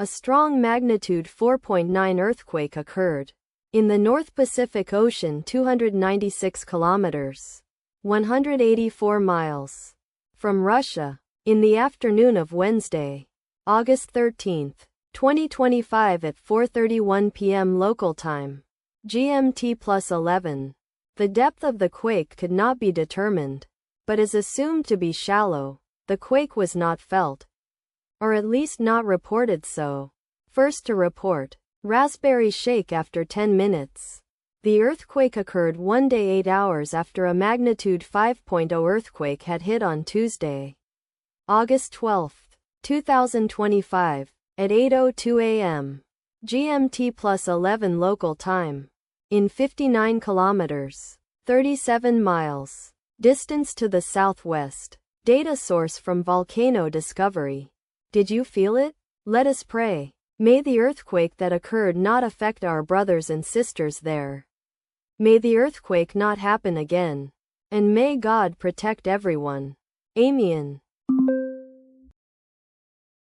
A strong magnitude 4.9 earthquake occurred in the North Pacific Ocean 296 kilometers, 184 miles from Russia in the afternoon of Wednesday, August 13, 2025 at 4:31 p.m. local time, GMT+11. The depth of the quake could not be determined, but is assumed to be shallow. The quake was not felt, or at least not reported so. First to report, Raspberry shake after 10 minutes. The earthquake occurred 1 day 8 hours after a magnitude 5.0 earthquake had hit on Tuesday, August 12, 2025, at 8:02 a.m. GMT+11 local time, in 59 kilometers, 37 miles, distance to the southwest. Data source from Volcano Discovery. Did you feel it? Let us pray. May the earthquake that occurred not affect our brothers and sisters there. May the earthquake not happen again. And may God protect everyone. Amen.